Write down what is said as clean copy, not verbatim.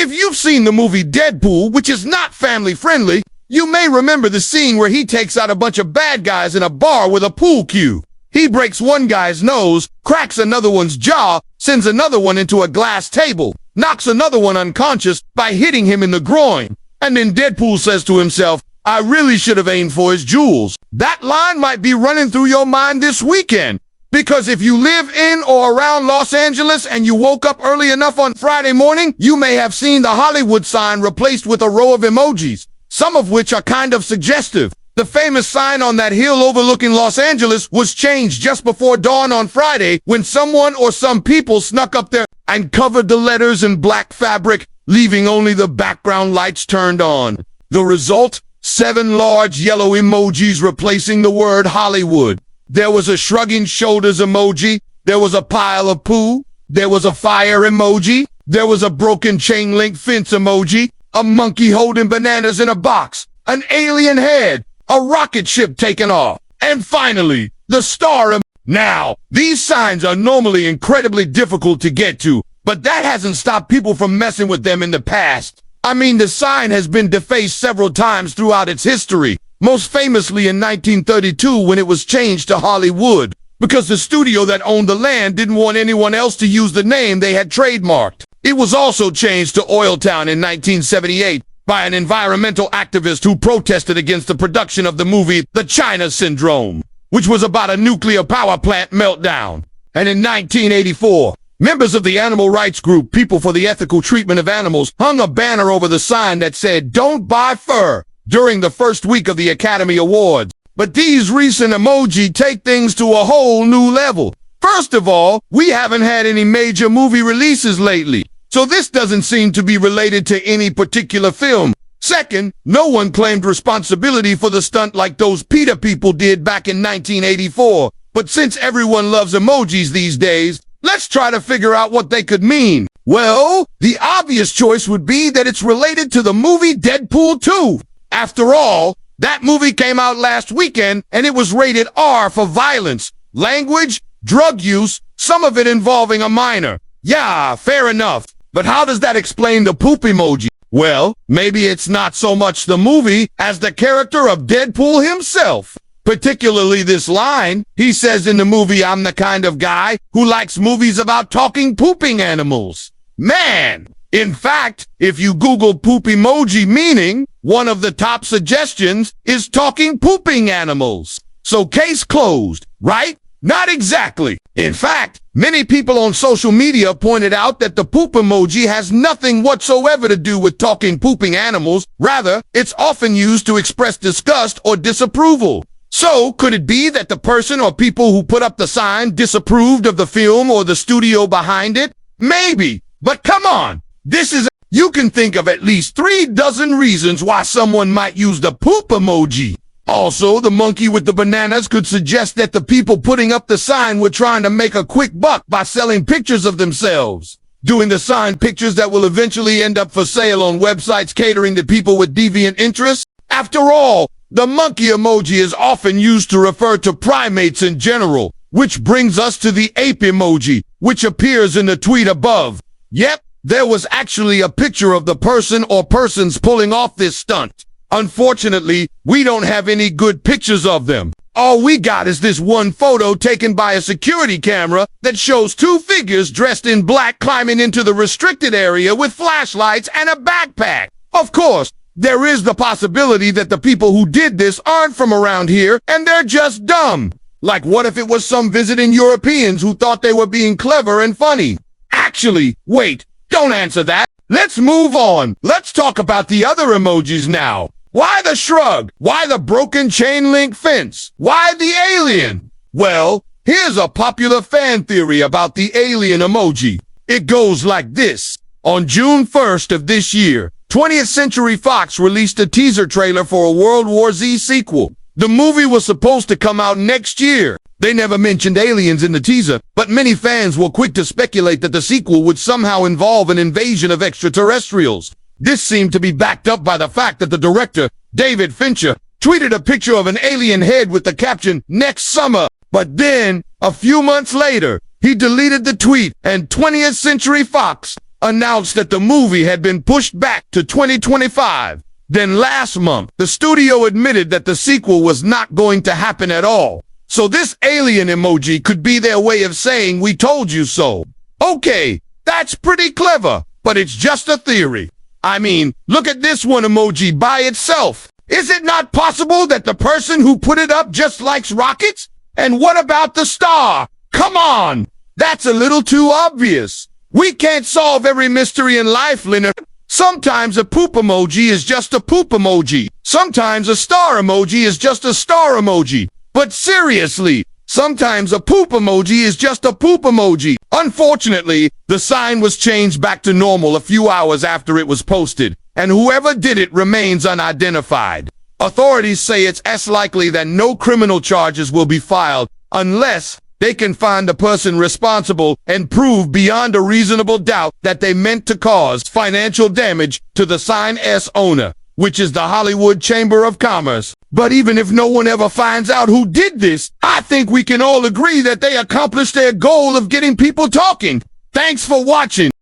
If you've seen the movie Deadpool, which is not family-friendly, you may remember the scene where he takes out a bunch of bad guys in a bar with a pool cue. He breaks one guy's nose, cracks another one's jaw, sends another one into a glass table, knocks another one unconscious by hitting him in the groin. And then Deadpool says to himself, I really should have aimed for his jewels. That line might be running through your mind this weekend. Because if you live in or around Los Angeles and you woke up early enough on Friday morning, you may have seen the Hollywood sign replaced with a row of emojis, some of which are kind of suggestive. The famous sign on that hill overlooking Los Angeles was changed just before dawn on Friday when someone or some people snuck up there and covered the letters in black fabric, leaving only the background lights turned on. The result? 7 large yellow emojis replacing the word Hollywood. There was a shrugging shoulders emoji, there was a pile of poo, there was a fire emoji, there was a broken chain link fence emoji, a monkey holding bananas in a box, an alien head, a rocket ship taking off, and finally, the star emoji. Now, these signs are normally incredibly difficult to get to, but that hasn't stopped people from messing with them in the past. I mean, the sign has been defaced several times throughout its history. Most famously in 1932 when it was changed to Hollywood, because the studio that owned the land didn't want anyone else to use the name they had trademarked. It was also changed to Oiltown in 1978 by an environmental activist who protested against the production of the movie The China Syndrome, which was about a nuclear power plant meltdown. And in 1984, members of the animal rights group People for the Ethical Treatment of Animals hung a banner over the sign that said, "Don't buy fur," during the first week of the Academy Awards. But these recent emoji take things to a whole new level. First of all, we haven't had any major movie releases lately, so this doesn't seem to be related to any particular film. Second, no one claimed responsibility for the stunt like those PETA people did back in 1984. But since everyone loves emojis these days, let's try to figure out what they could mean. Well, the obvious choice would be that it's related to the movie Deadpool 2. After all, that movie came out last weekend and it was rated R for violence, language, drug use, some of it involving a minor. Yeah, fair enough. But how does that explain the poop emoji? Well, maybe it's not so much the movie as the character of Deadpool himself. Particularly this line. He says in the movie, I'm the kind of guy who likes movies about talking pooping animals. Man! In fact, if you Google poop emoji meaning, one of the top suggestions is talking pooping animals. So case closed, right? Not exactly. In fact, many people on social media pointed out that the poop emoji has nothing whatsoever to do with talking pooping animals. Rather, it's often used to express disgust or disapproval. So, could it be that the person or people who put up the sign disapproved of the film or the studio behind it? Maybe. But come on. You can think of at least 3 dozen reasons why someone might use the poop emoji. Also, the monkey with the bananas could suggest that the people putting up the sign were trying to make a quick buck by selling pictures of themselves, doing the sign pictures that will eventually end up for sale on websites catering to people with deviant interests. After all, the monkey emoji is often used to refer to primates in general, which brings us to the ape emoji, which appears in the tweet above. Yep. There was actually a picture of the person or persons pulling off this stunt. Unfortunately, we don't have any good pictures of them. All we got is this one photo taken by a security camera that shows 2 figures dressed in black climbing into the restricted area with flashlights and a backpack. Of course, there is the possibility that the people who did this aren't from around here and they're just dumb. Like, what if it was some visiting Europeans who thought they were being clever and funny? Actually, wait. Don't answer that. Let's move on. Let's talk about the other emojis now. Why the shrug? Why the broken chain link fence? Why the alien? Well, here's a popular fan theory about the alien emoji. It goes like this. On June 1st of this year, 20th Century Fox released a teaser trailer for a World War Z sequel. The movie was supposed to come out next year. They never mentioned aliens in the teaser, but many fans were quick to speculate that the sequel would somehow involve an invasion of extraterrestrials. This seemed to be backed up by the fact that the director, David Fincher, tweeted a picture of an alien head with the caption, "Next summer." But then, a few months later, he deleted the tweet, and 20th Century Fox announced that the movie had been pushed back to 2025. Then last month, the studio admitted that the sequel was not going to happen at all. So this alien emoji could be their way of saying we told you so. Okay, that's pretty clever, but it's just a theory. I mean, look at this one emoji by itself. Is it not possible that the person who put it up just likes rockets? And what about the star? Come on! That's a little too obvious. We can't solve every mystery in life, Leonard. Sometimes a poop emoji is just a poop emoji. Sometimes a star emoji is just a star emoji. But seriously, sometimes a poop emoji is just a poop emoji. Unfortunately, the sign was changed back to normal a few hours after it was posted, and whoever did it remains unidentified. Authorities say it's as likely that no criminal charges will be filed unless they can find the person responsible and prove beyond a reasonable doubt that they meant to cause financial damage to the sign's owner, which is the Hollywood Chamber of Commerce. But even if no one ever finds out who did this, I think we can all agree that they accomplished their goal of getting people talking. Thanks for watching.